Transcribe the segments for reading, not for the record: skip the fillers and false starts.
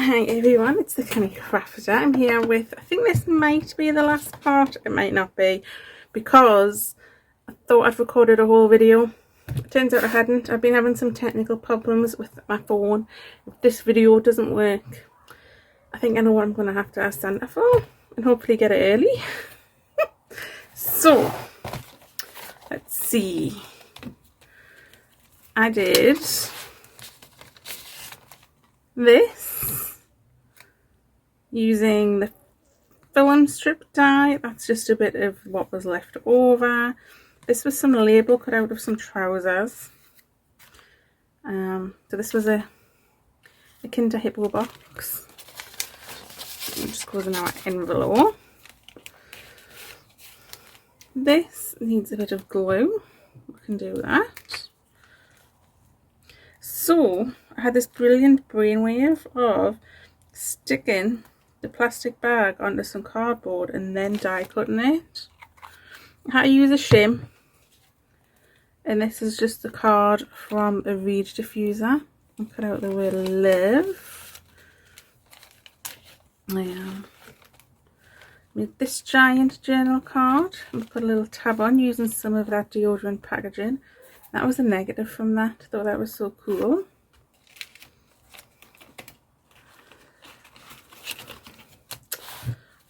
Hi everyone, it's the Canny Crafter. I'm here with, I think this might be the last part, it might not be, because I thought I'd recorded a whole video. It turns out I hadn't. I've been having some technical problems with my phone. If this video doesn't work, I think I know what I'm going to have to ask Santa for, and hopefully get it early. So, let's see. I did this using the film strip die. That's just a bit of what was left over. This was some label cut out of some trousers. So this was a Kinder Hippo box. It just goes in our envelope. This needs a bit of glue. We can do that. So I had this brilliant brainwave of sticking the plastic bag onto some cardboard and then die cutting it. I had to use a shim, and this is just the card from a reed diffuser. I'll cut out the word live. Made this giant journal card and put a little tab on using some of that deodorant packaging. That was a negative from that. I thought that was so cool.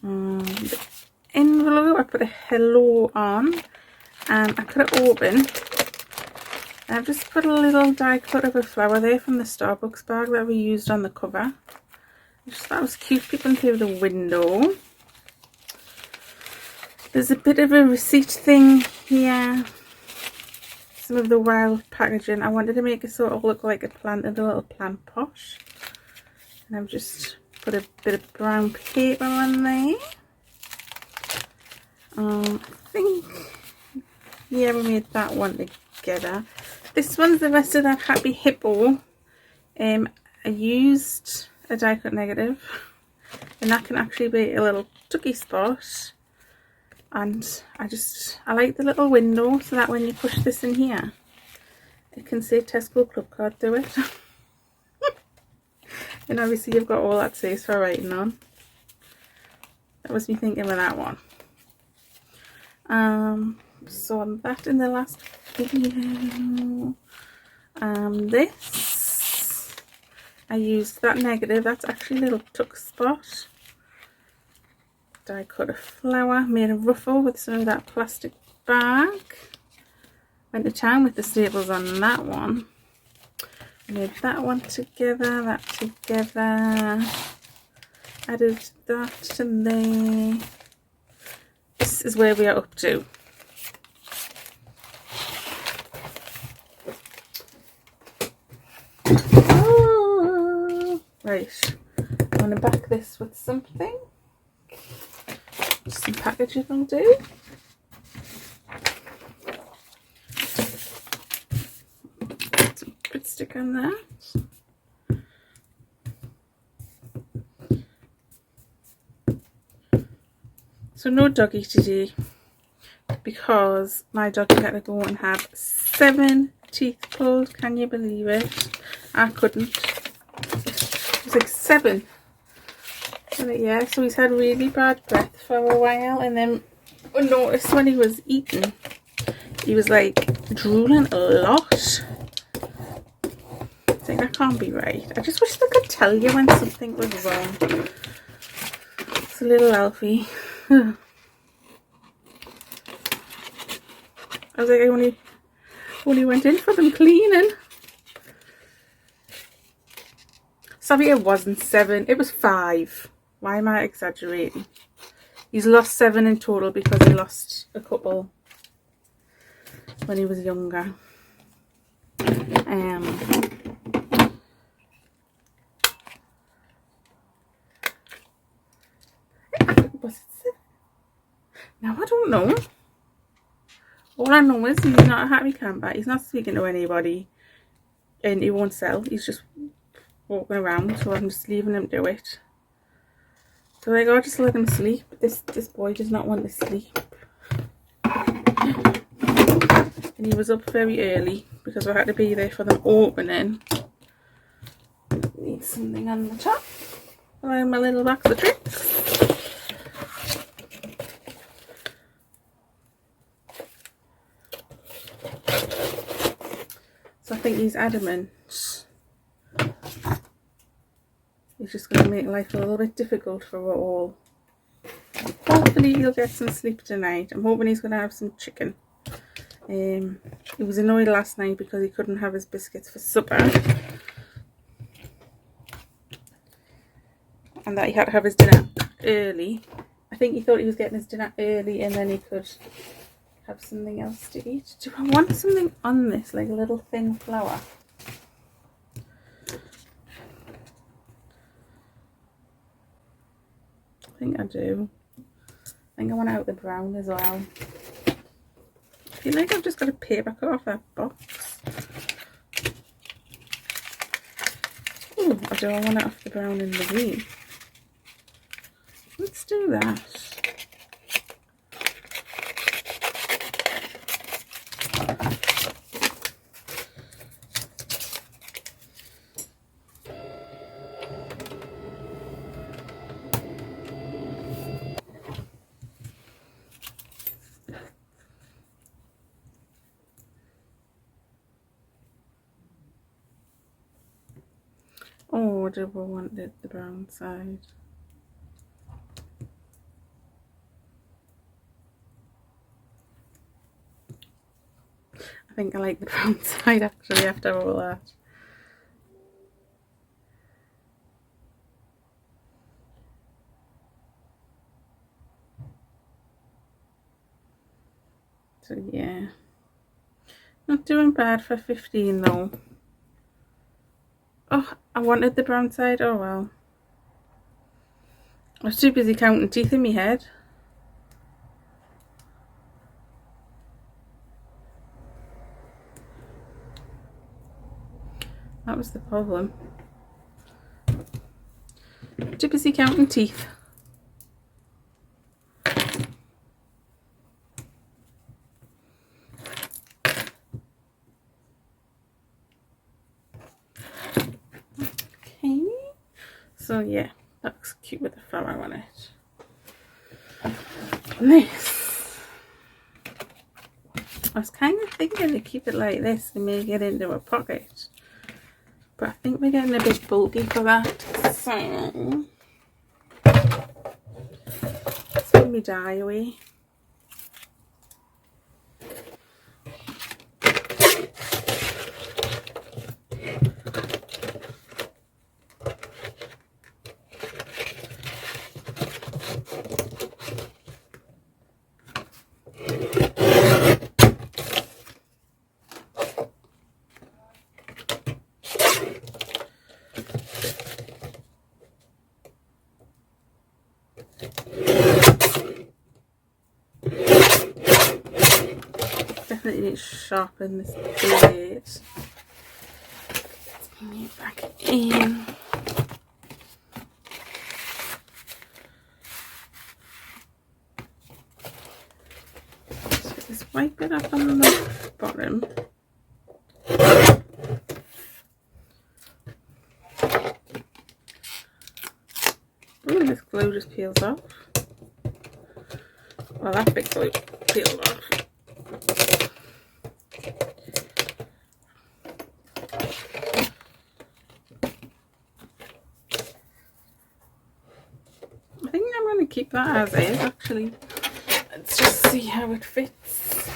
The envelope, I put a hello on, and I cut it open, and I've just put a little die cut of a flower there from the Starbucks bag that we used on the cover. I just thought it was cute peeping through the window. There's a bit of a receipt thing here, some of the wild packaging. I wanted to make it sort of look like a plant in a little plant pot, and I've just put a bit of brown paper on there. I think, yeah, we made that one together. This one's the rest of that Happy Hippo. I used a die cut negative, and that can actually be a little tucky spot. And I like the little window, so that when you push this in here, it can say Tesco Club Card to it. And obviously you've got all that space for writing on. That was me thinking of that one. So on that in the last video. This, I used that negative. That's actually a little tuck spot. I cut a flower, made a ruffle with some of that plastic bag. Went to town with the staples on that one. Made that one together, that together. Added that to there. This is where we are up to. Oh, right, I'm going to back this with something. Some packaging will do. Some good stick on that. So no doggy today, because my doggy had to go and have 7 teeth pulled. Can you believe it? I couldn't. It was like 7. Yeah, so he's had really bad breath for a while, and then I noticed when he was eating, he was like drooling a lot. I think that can't be right. I just wish they could tell you when something was wrong. It's a little Alfie. I was like, I only went in for them cleaning. Sorry, it wasn't 7, it was 5. Why am I exaggerating? He's lost 7 in total because he lost a couple when he was younger. Was it 7? Now I don't know. All I know is he's not a happy camper. He's not speaking to anybody, and he won't sell. He's just walking around, so I'm just leaving him do it. So like, I'll just let him sleep. This boy does not want to sleep. And he was up very early because I had to be there for them opening. Need something on the top. And my little box of tricks. So I think he's adamant. He's just going to make life a little bit difficult for us all. Hopefully he'll get some sleep tonight. I'm hoping he's going to have some chicken. He was annoyed last night because he couldn't have his biscuits for supper. And that he had to have his dinner early. I think he thought he was getting his dinner early and then he could have something else to eat. Do I want something on this, like a little thin flour? I think I do. I think I want out the brown as well. I feel like I've just got to paper cut off that box. Ooh, or do I want it off the brown and the green? Let's do that. Oh, do I want the brown side? I think I like the brown side actually after all that. So yeah, not doing bad for 15 though. Oh, I wanted the brown side, oh well. I was too busy counting teeth in my head. That was the problem. Too busy counting teeth. Okay. So yeah, that looks cute with the flower on it. And this. I was kind of thinking to keep it like this and make it into a pocket. But I think we're getting a bit bulky for that. So let's put my dye away. Definitely need to sharpen this blade. Let's bring it back in. So just wipe it up on the bottom. Ooh, this glue just peels off. Well, that big glue peeled off. I think I'm going to keep that as is actually. Let's just see how it fits.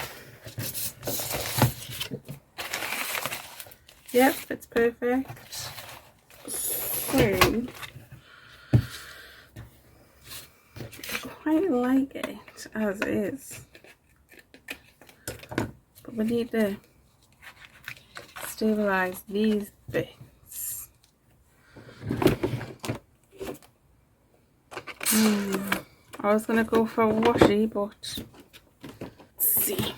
Yep, it's perfect. So quite like it as is, but we need to stabilize these bits. I was gonna go for washi, but let's see.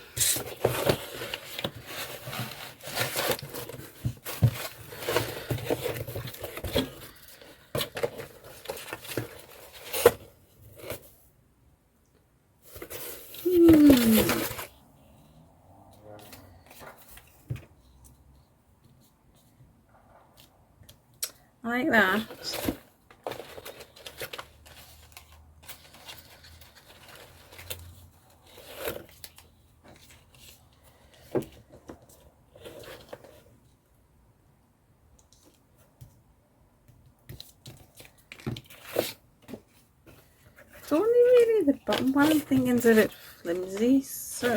Like that. It's only really the bottom one I'm thinking is a bit flimsy, so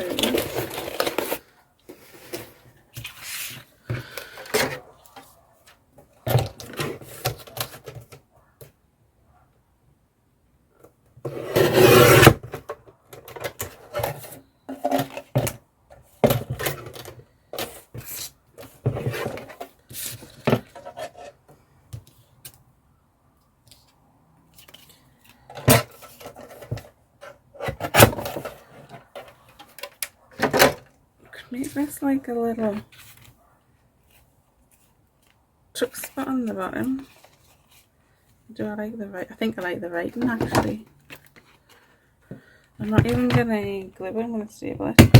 make this like a little tuck spot on the bottom. Do I like the right? I think I like the writing actually. I'm not even gonna glue it, I'm gonna staple it.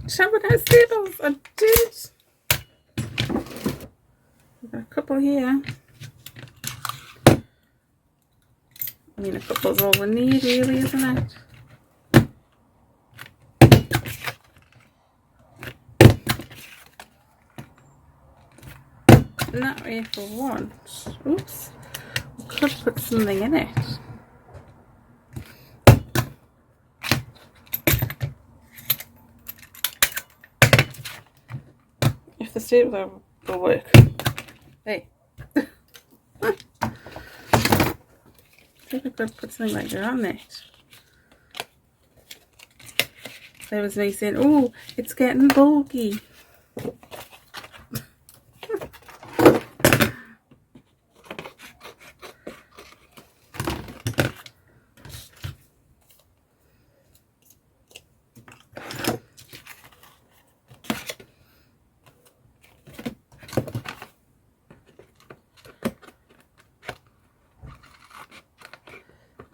Shall we have staples? I did. I've got a couple here. I mean, a couple's all we need, really, isn't it? And that way, if we want, oops, we could put something in it. If the stapler will work. Hey. I think we could put something like that on it. There was me saying, oh, it's getting bulky.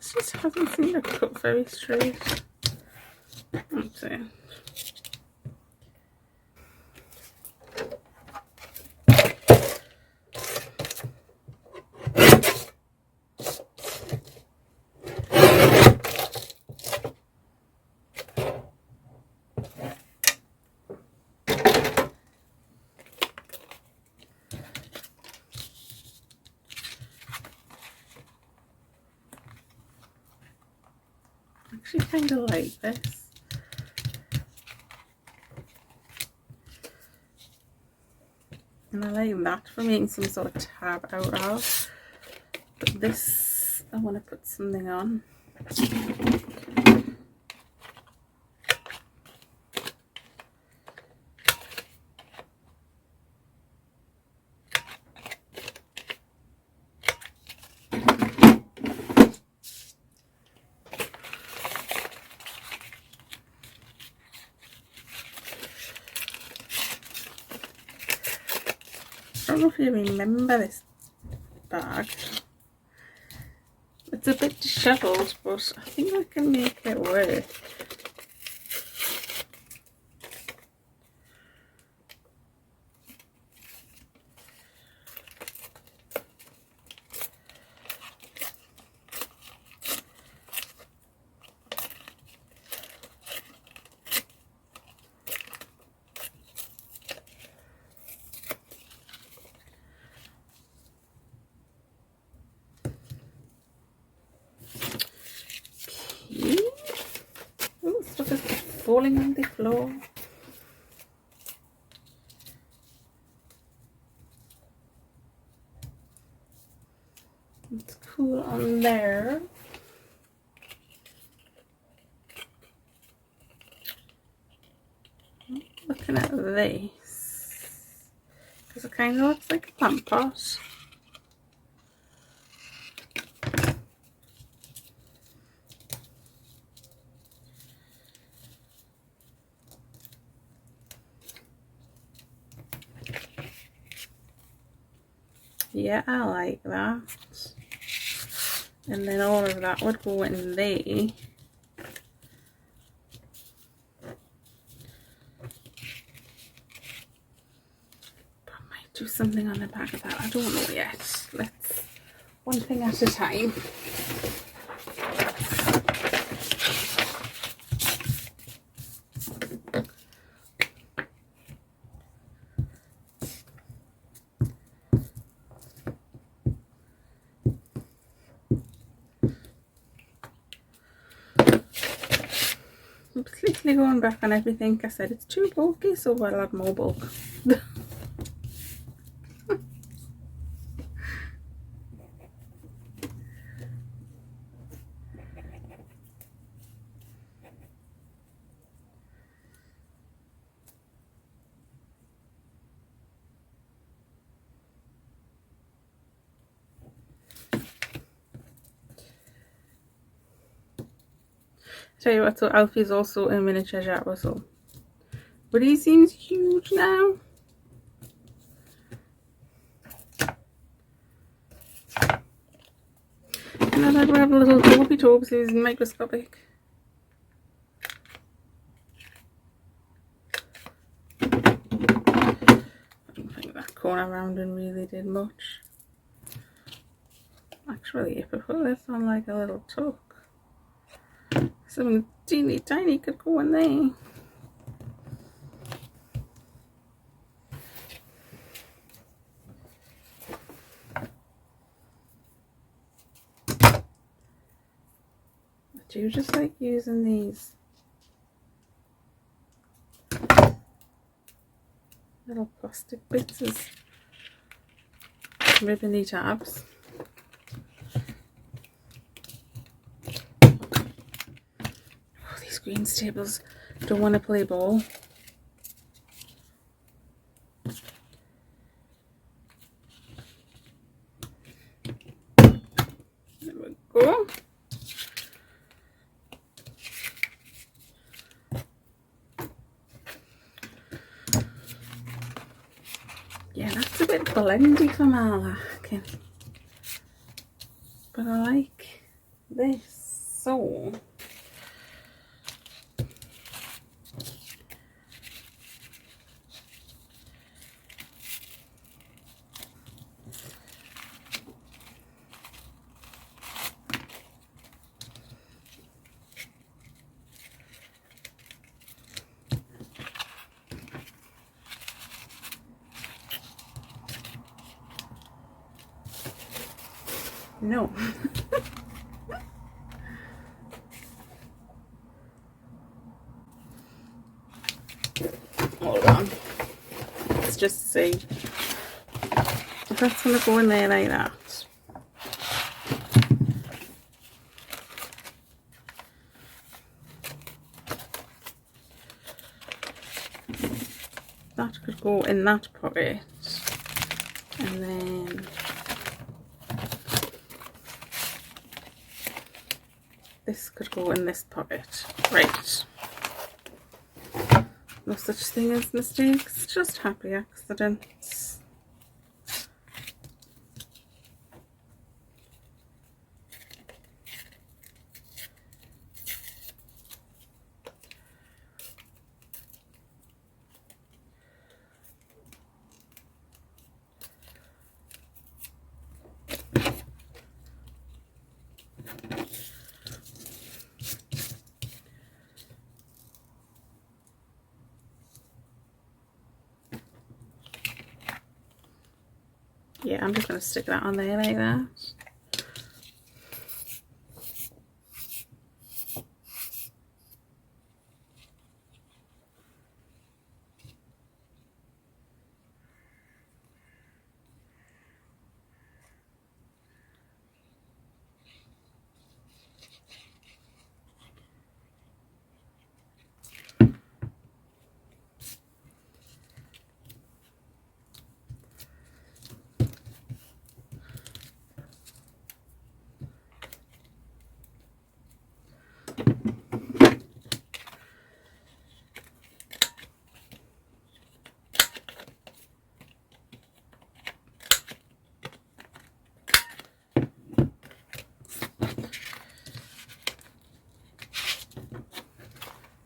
It just hasn't seemed to cut very straight. That's it. I actually kind of like this. And I like that for making some sort of tab out of. But this, I want to put something on. I don't know if you remember this bag. It's a bit dishevelled, but I think I can make it work. Oh, stuff is falling on the floor. It's cool on there. Looking at this, because it kind of looks like a plant pot. Yeah, I like that. And then all of that would go in there. But I might do something on the back of that. I don't know yet. Let's one thing at a time. completely going back on everything. I said it's too bulky, so I'll add more bulk. Tell you what, so Alfie's also a miniature Jack Russell, but he seems huge now. And then I'd have a little Toby Tobes who's microscopic. I don't think that corner rounding really did much. Actually, if I put this on like a little tuck, something teeny tiny could go in there. I do just like using these little plastic bits as ribbony tabs. Oh, these green staples don't want to play ball. There we go. Yeah, that's a bit blendy for my liking, but I like this. So no. Hold on. Let's just see if that's going to go in there like that. That could go in that pocket. And then this could go in this pocket. Right. No such thing as mistakes, just happy accidents. Yeah, I'm just going to stick that on there like that.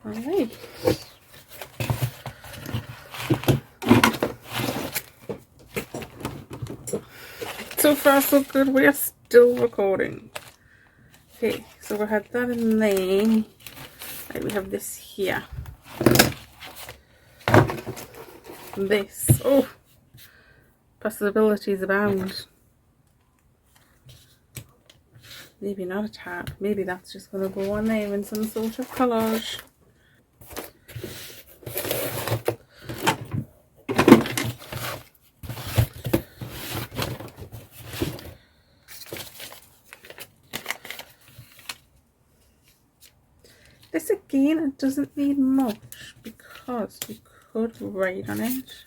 Alright. So far so good, we are still recording. Okay, so we had that in there. Right, we have this here. This. Oh, possibilities abound. Maybe not a tab. Maybe that's just going to go on there in some sort of collage. again, it doesn't need much because we could write on it.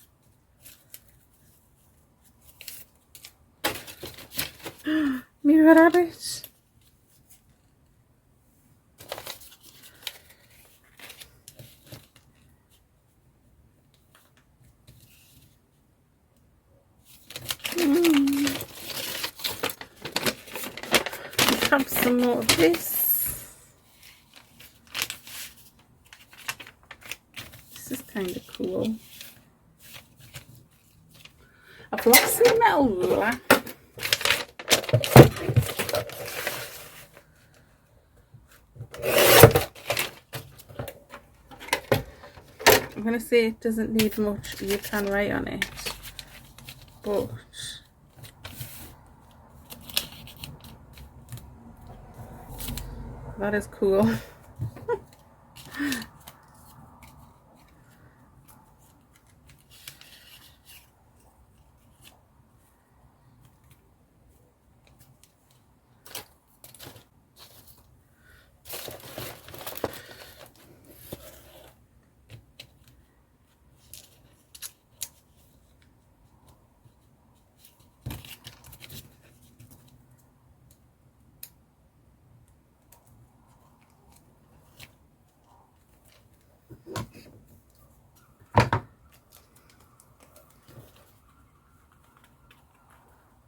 Mirror rabbit. Have some more of this. This is kind of cool. I've lost the metal ruler. I'm going to say it doesn't need much, you can write on it, but that is cool.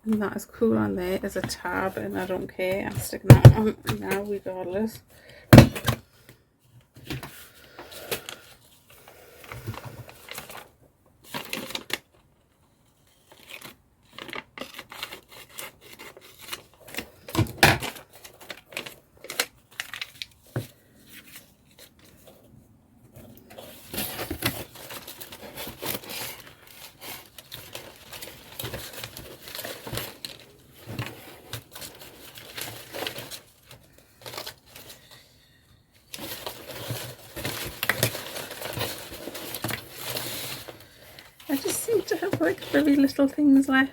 And that is cool on there as a tab, and I don't care, I'm sticking that on now regardless. I just seem to have like very little things left.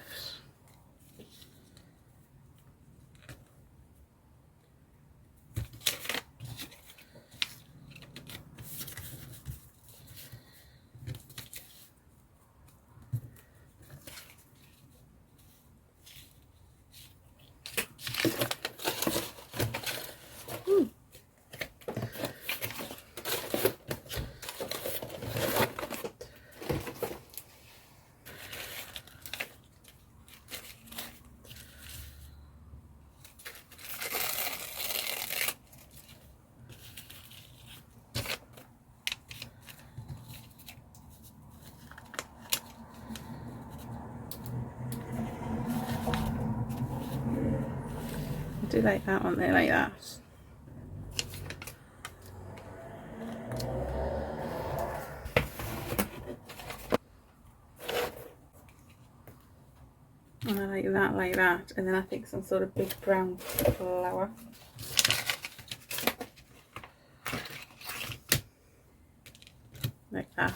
I do like that one there, like that. And I like that, and then I think some sort of big brown flower. Like that.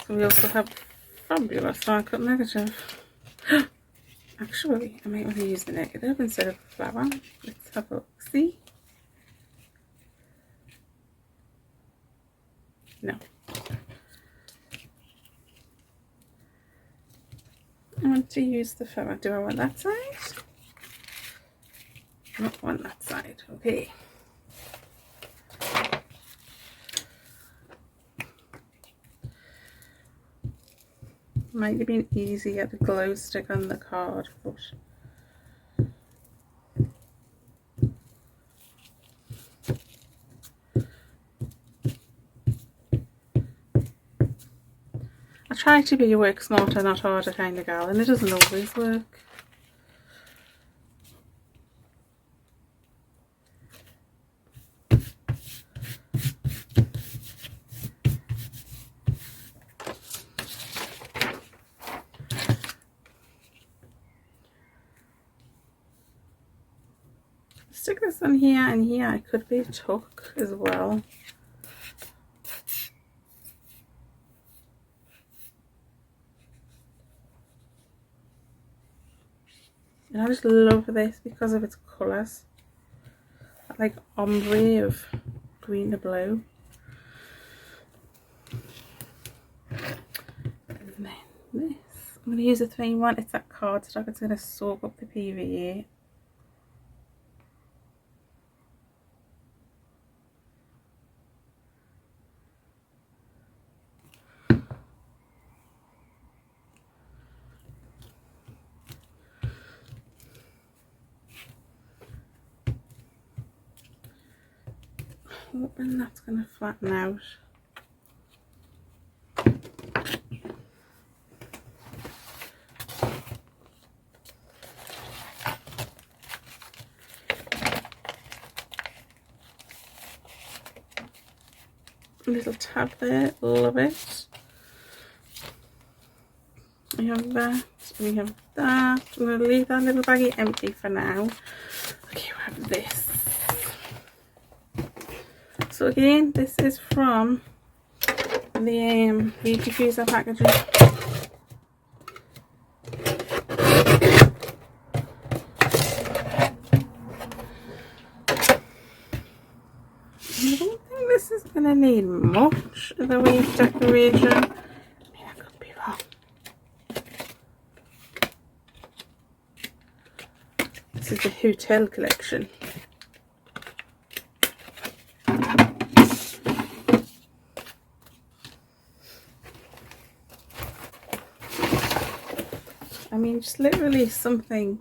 So we also have fabulous dark negative. Actually, I might want to use the negative instead of flower. Let's have a look. See? No. I want to use the flower. Do I want that side? I don't want that side. Okay. Might have been easy to get the glow stick on the card, but I try to be a work smarter, not harder kind of gal, and it doesn't always work. Stick this on here, and here I could be a tuck as well. And I just love this because of its colours. Like ombre of green to blue. And then this. I'm going to use a 3-in-1. It's that cardstock. It's going to soak up the PVA. Hoping that's going to flatten out. A little tab there, love it. We have that, we have that. I'm going to leave that little baggie empty for now. Okay, we have this. So again, this is from the diffuser packaging. I don't think this is going to need much in the way of decoration. I mean, I could be wrong. This is the hotel collection. I mean, just literally something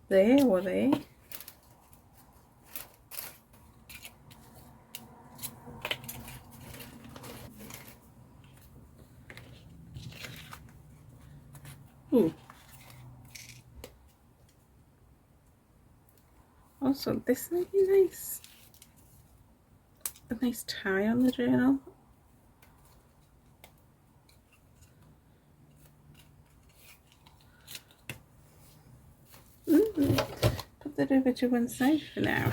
there or there. Ooh. Also, this might be nice. A nice tie on the journal. Put that over to one side for now.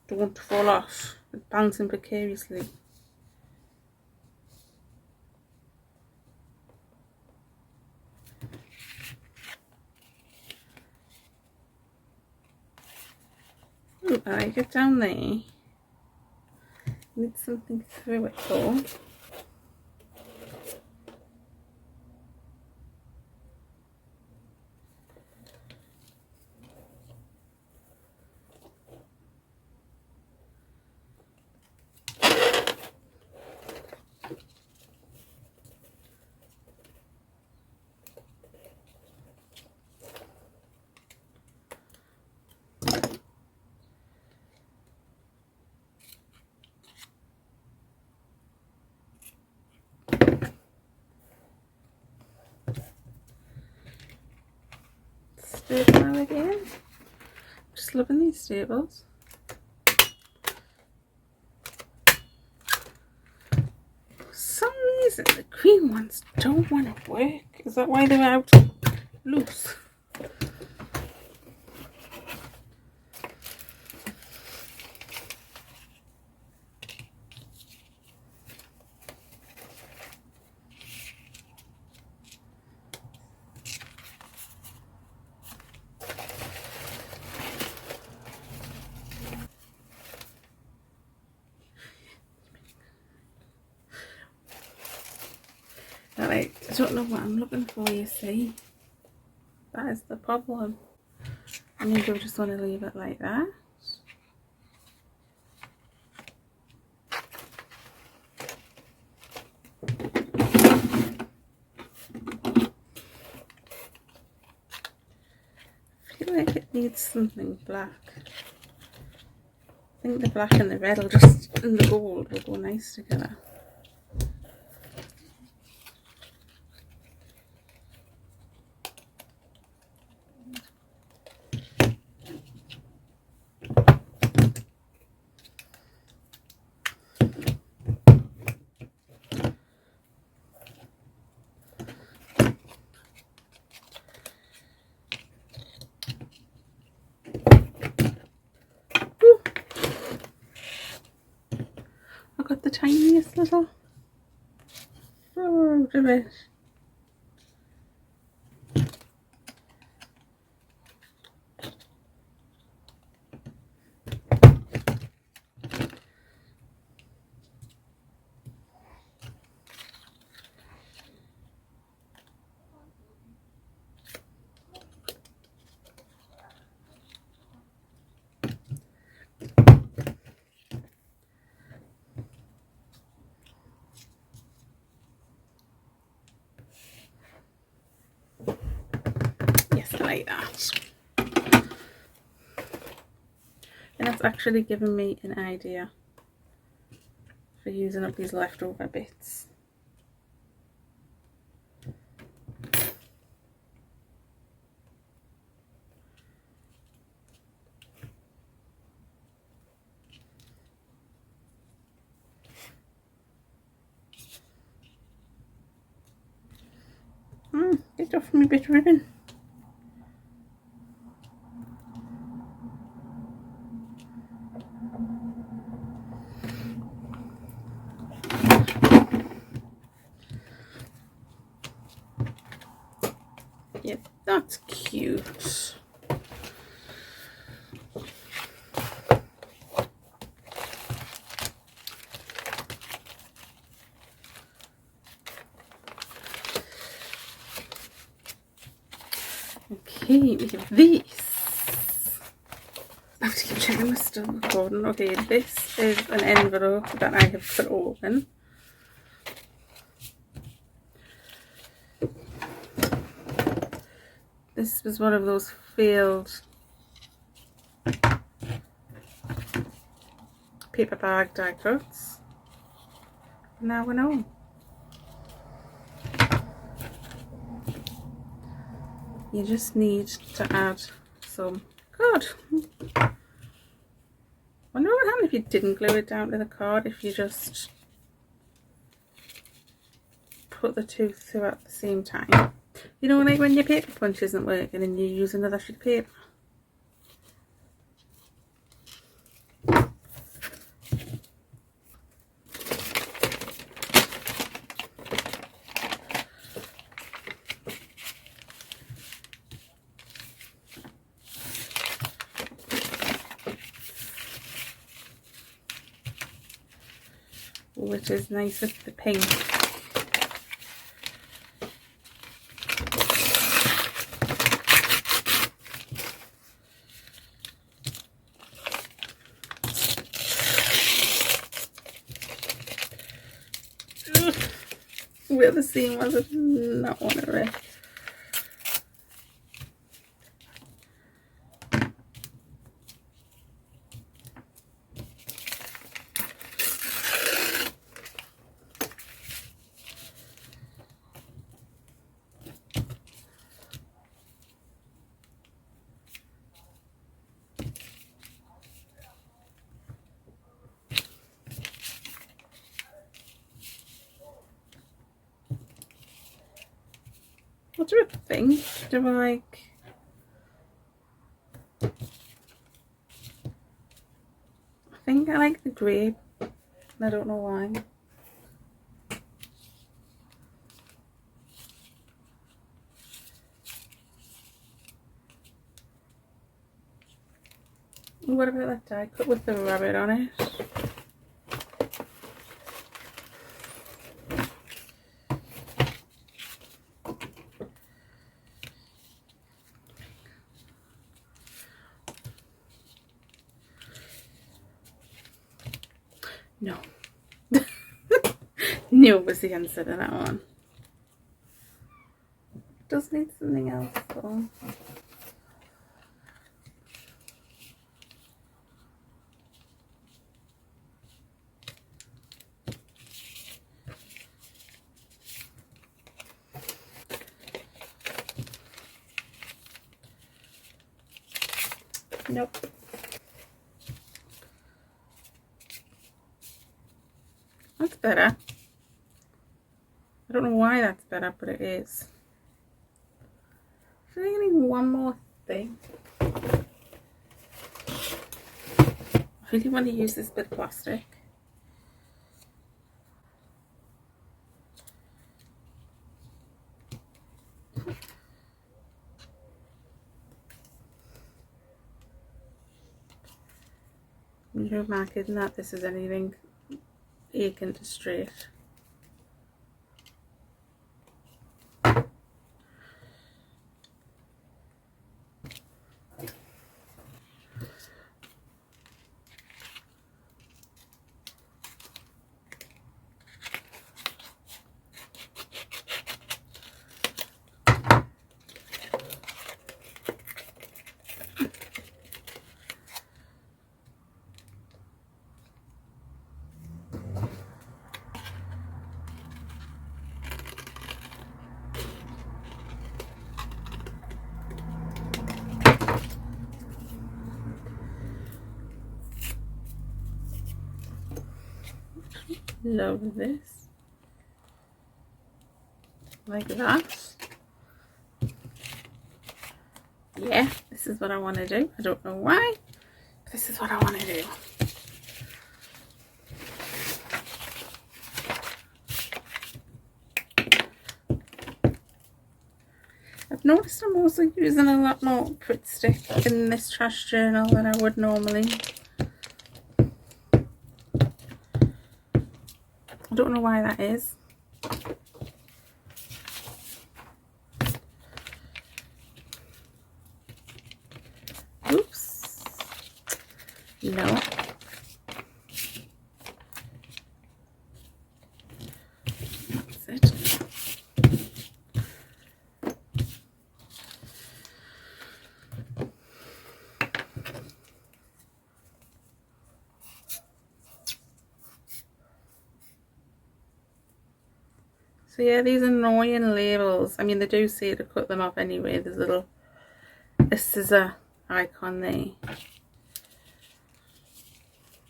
Don't want to fall off. It's bouncing precariously. Ooh, I get down there. Need something through it though. Staple again. Just loving these staples. For some reason the green ones don't want to work. Is that why they're out loose? Alright, I don't know what I'm looking for, you see. That is the problem. I maybe I just want to leave it like that. I feel like it needs something black. I think the black and the red will just, and the gold will go nice together. Got the tiniest little out of it. Yes, I like that. And that's actually given me an idea for using up these leftover bits. Get off my bit of ribbon. Yep, that's cute. Okay, we have these. I have to keep checking we're still recording. Okay, this is an envelope that I have cut open. This was one of those failed paper bag die cuts. Now we know. You just need to add some. God, I wonder what would happen if you didn't glue it down to the card, if you just put the two through at the same time. You know, like when your paper punch isn't working and you use another sheet of paper. Which is nice with the pink. Where the seam was, I did not want to rip. What do I think? Do I like... I think I like the grey. I don't know why. What about that die cut with the rabbit on it? No. No was the answer to that one. It does need something else though. Nope. That's better. I don't know why that's better, but it is. I think I need one more thing. I really want to use this bit of plastic. You're marking that this is anything aching to straight. Love this. Like that. Yeah, this is what I want to do. I don't know why, but this is what I want to do. I've noticed I'm also using a lot more Prit Stick in this trash journal than I would normally. I don't know why that is. Oops. No. That's it. So yeah, these annoying labels. I mean, they do say to cut them off anyway. There's a scissor icon there.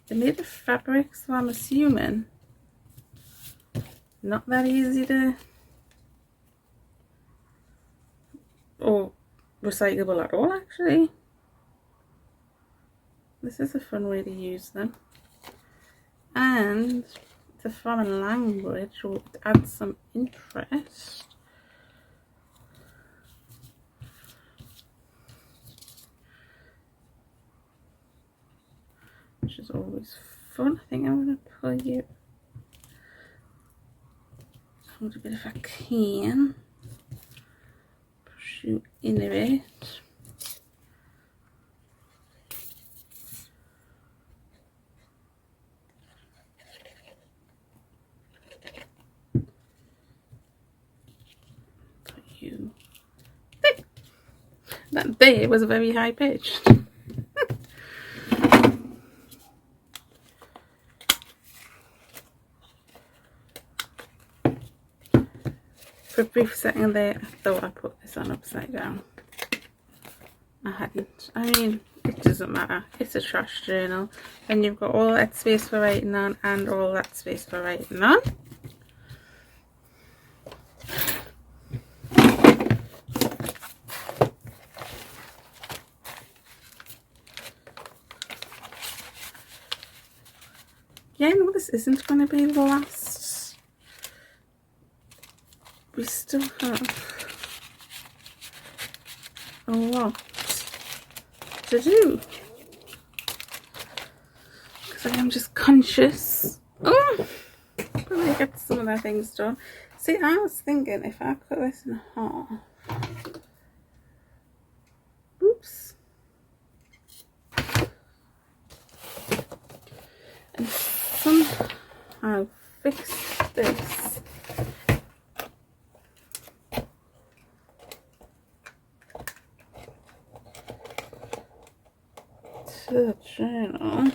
They're made of fabric, so I'm assuming not that easy to, or recyclable at all actually. This is a fun way to use them. And it's a foreign language, so it adds some interest. Which is always fun. I think I'm going to pull you out a bit if I can. Push you in a bit. Put you there. That there was very high pitched. For a brief second there, I thought I put this on upside down. I hadn't. I mean, it doesn't matter. It's a trash journal. And you've got all that space for writing on and all that space for writing on. Yeah, no, this isn't going to be the last. We still have a lot to do. Because I am just conscious. Oh, probably get some of the things done. See, I was thinking if I cut this in half. Oops. And somehow fix this. To the journal.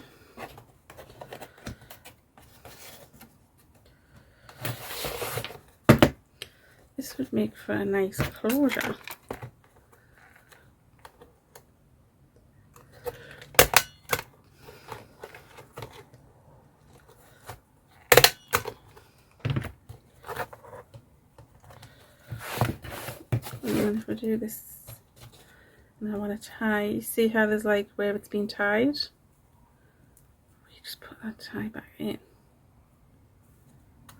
This would make for a nice closure. And then if we do this, and I want to tie, see how there's like where it's been tied? We just put that tie back in.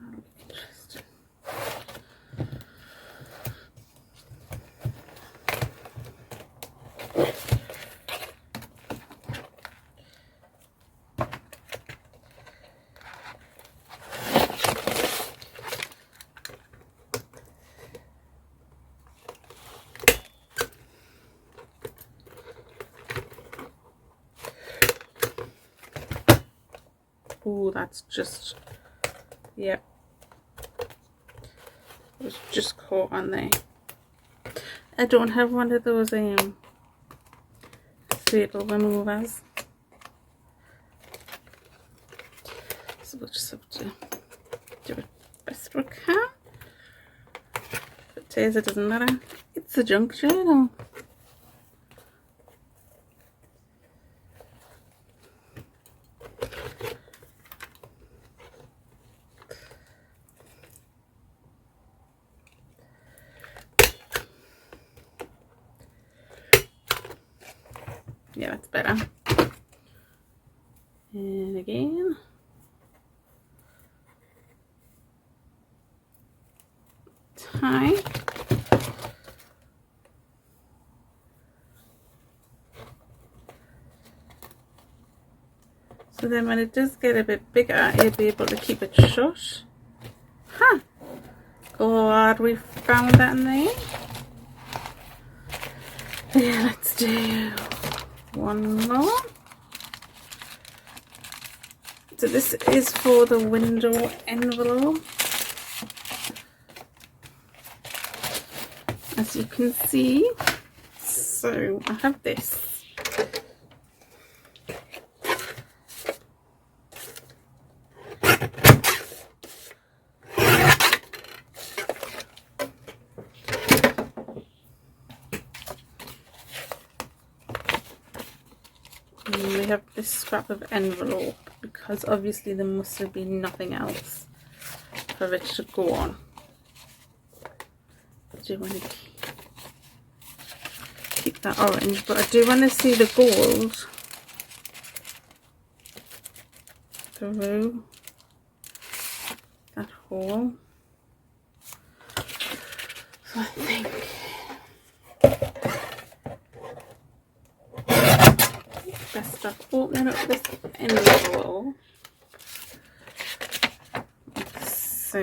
That'll be interesting. Oh, that's just, yep. It was just caught on there. I don't have one of those staple removers, so we'll just have to do it best we can. If it tears, it doesn't matter. It's a junk journal. Yeah, that's better. And again. Tie. So then when it does get a bit bigger, you'll be able to keep it shut. Huh. Glad we found that in there. Yeah, let's do one more. So this is for the window envelope. As you can see, so I have this. And we have this scrap of envelope because obviously there must have been nothing else for it to go on. I do want to keep that orange, but I do want to see the gold through that hole. So I think best start opening up this envelope. So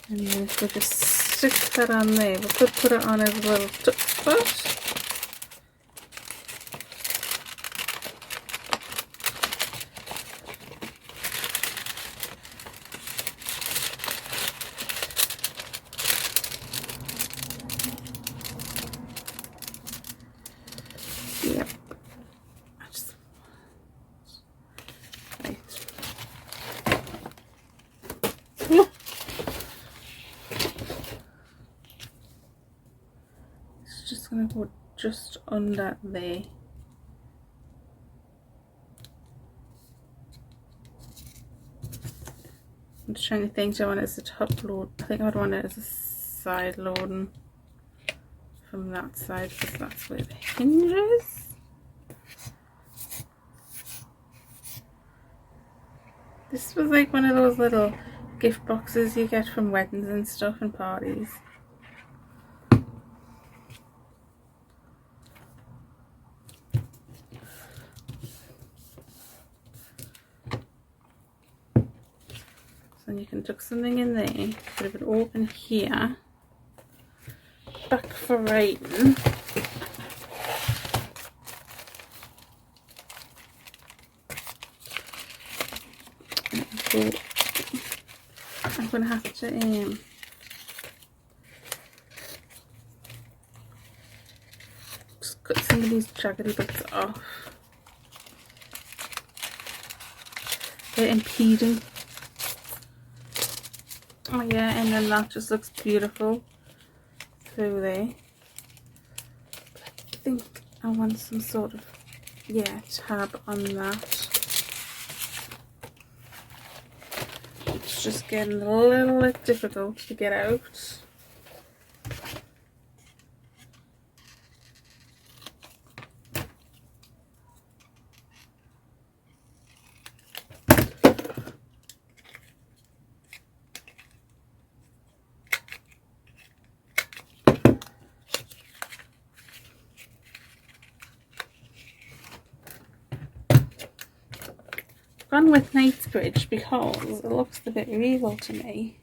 and then if we just stick that on there, we could put it on as a little tip spot. Yep. Right. It's just going to go just under there. I'm just trying to think, do I want it as a top load? I think I'd want it as a side loading from that side because that's where the hinge is. This was like one of those little gift boxes you get from weddings and stuff and parties. So you can tuck something in there, put it open here, back for writing. So I'm going to have to just cut some of these jaggedy bits off. They're impeding. Oh yeah, and then that just looks beautiful through there. I think I want some sort of, yeah, tab on that. It's just getting a little bit difficult to get out. Gone with Knightsbridge because it looks a bit regal to me.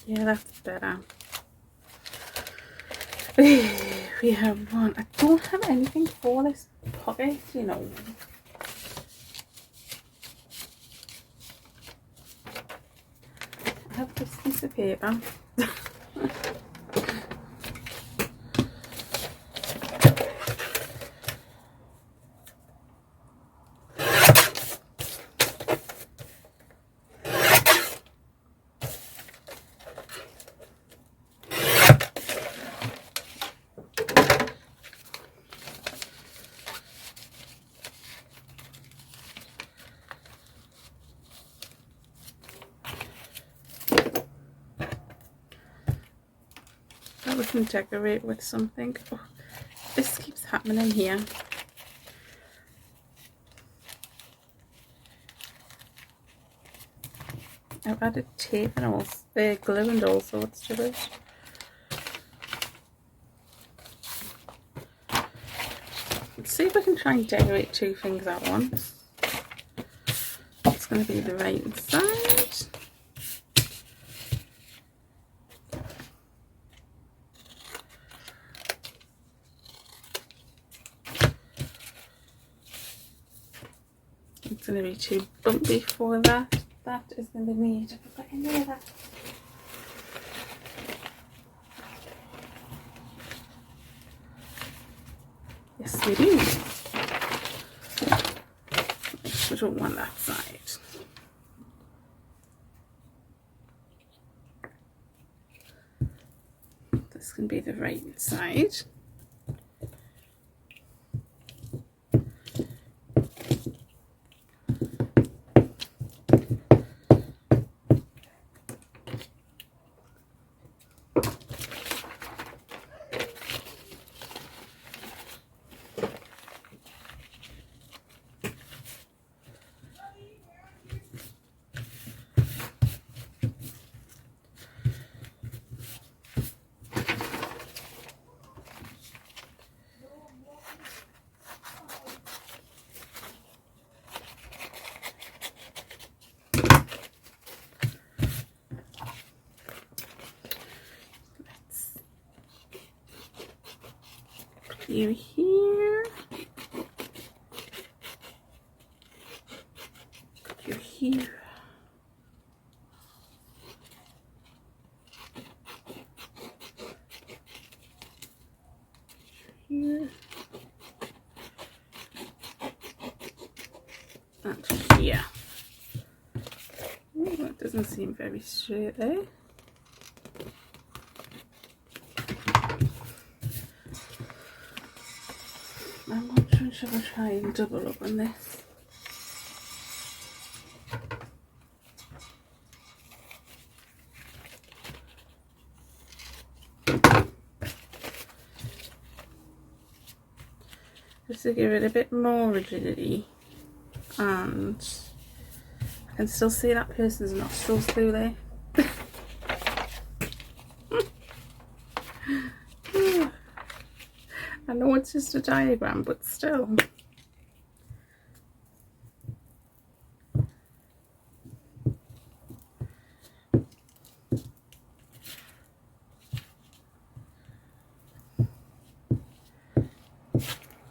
Yeah, that's better. We have one. I don't have anything for this pocket, you know. I have this piece of paper. We can decorate with something. Oh, this keeps happening here. I've added tape and all, glue and all sorts to it. Let's see if I can try and decorate two things at once. It's going to be the right side. It's going to be too bumpy for that. That is going to need to put in there. Yes, we do. We don't want that side. This can be the right side. You here, you here. Here and here. Oh, that doesn't seem very straight there. I'm not sure, should I try and double up on this? Just to give it a bit more rigidity, and I can still see that person's nostrils through there. I know it's just a diagram, but still.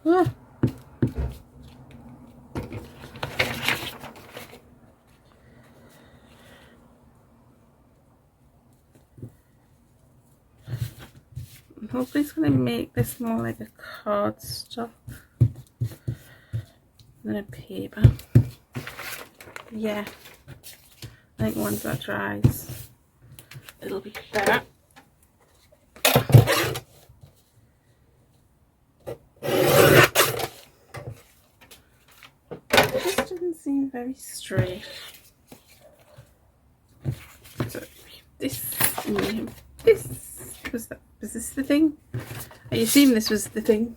Ah. Hopefully it's going to make this more like a cardstock than a paper. Yeah, I think once that dries, it'll be better. It just doesn't seem very straight. So this and this. Was this the thing? I assume this was the thing.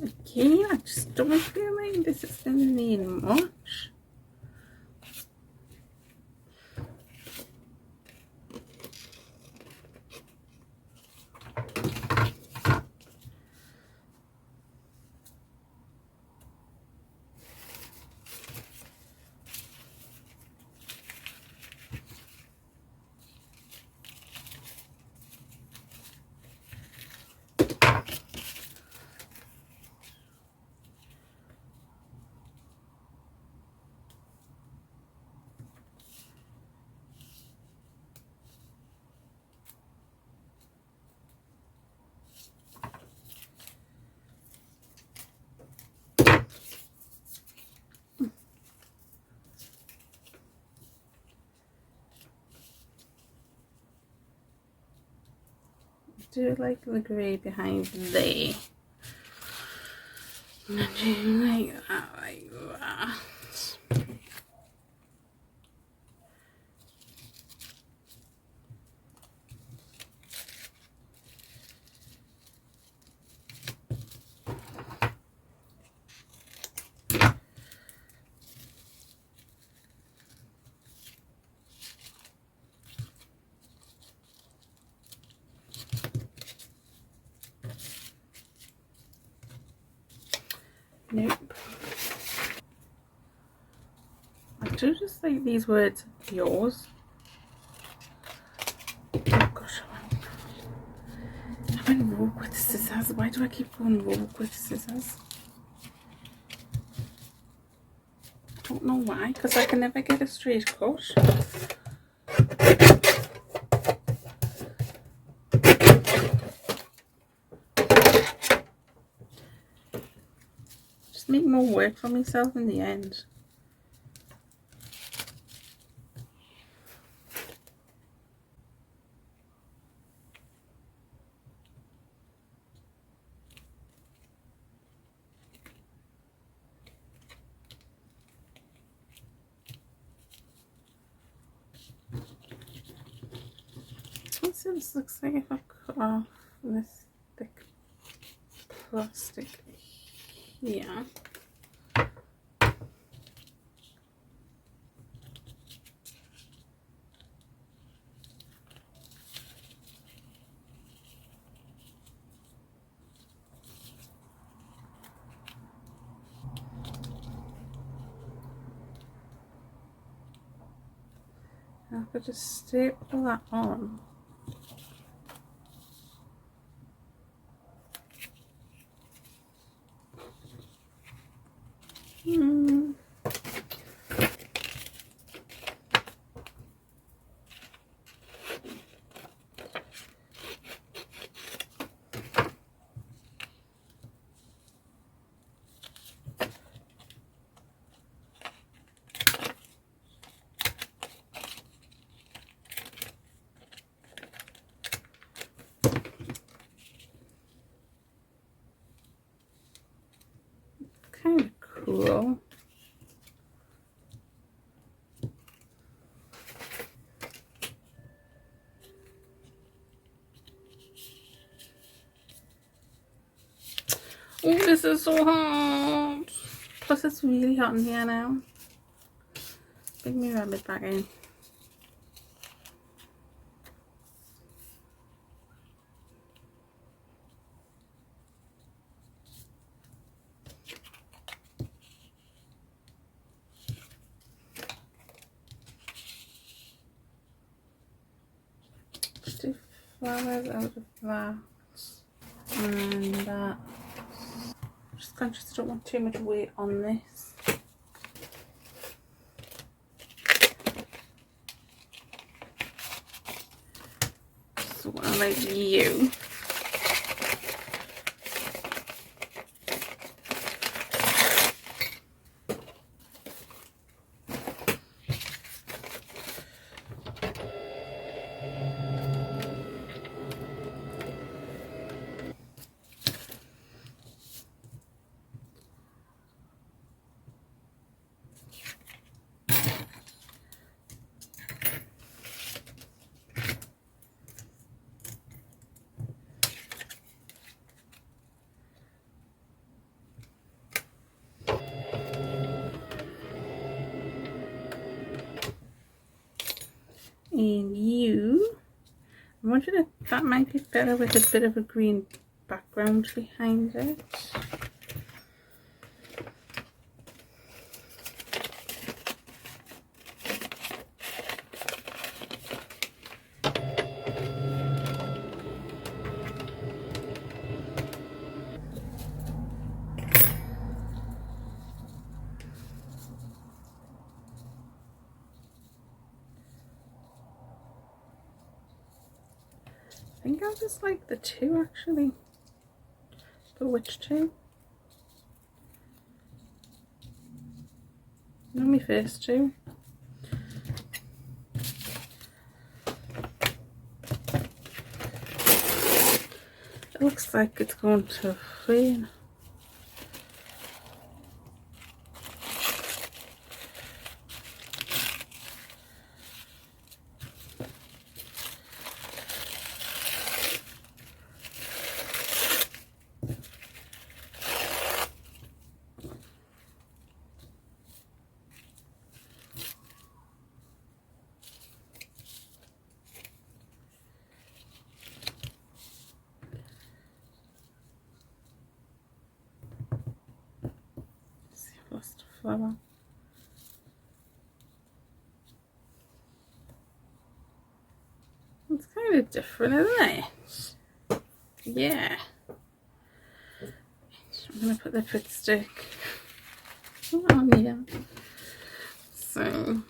Okay, I just don't feel like this is going to need much. do like the grey behind there. And then do like that, like that. Nope. I do just like these words, yours. Oh gosh, I went rogue with scissors. Why do I keep going rogue with scissors? I don't know why, because I can never get a straight cut. Just make more work for myself in the end. Let's see what this looks like if I cut off this thick plastic here. I could just staple that on. Kind of cool. Oh, this is so hard. Plus, it's really hot in here now. Bring me rabbit back in. Just do flowers out of that. And that. Just conscious I don't want too much weight on this. So I like you. And you, I wondered if that might be better with a bit of a green background behind it. I think I'll just like the two actually. But which two? No, my first two. looks like it's going to fail. Lost a flower. It's kind of different, isn't it? Yeah. I'm going to put the fit stick on here. So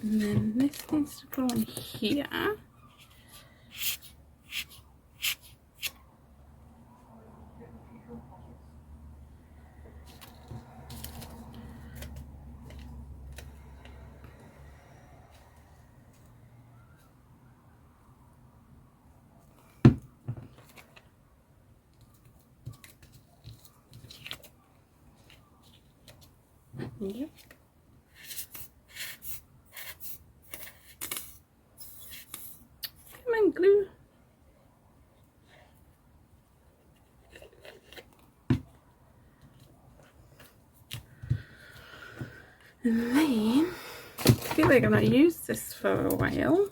and then this needs to go in here. Yep. Come on, glue. And then I feel like I've not used this for a while.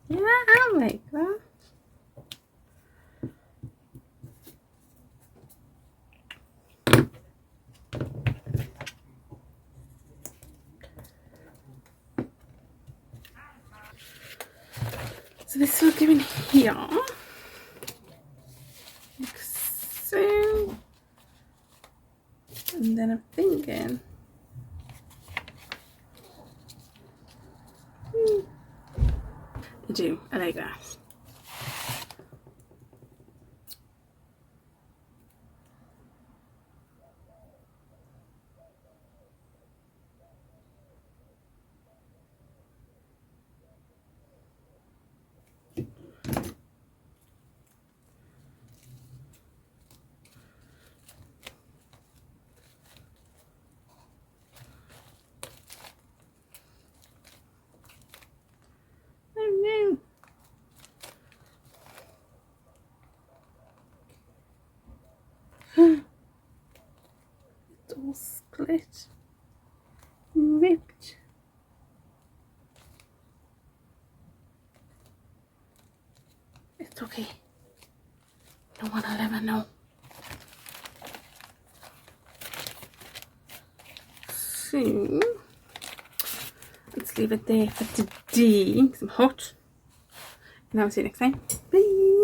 Yeah, I like that. So this will go in here, like so. And then I'm thinking, I do, I like that. Oh no. It's all split, ripped. It's okay. No one will ever know. So it's just leave it there for today because I'm hot. And I'll see you next time. Bye.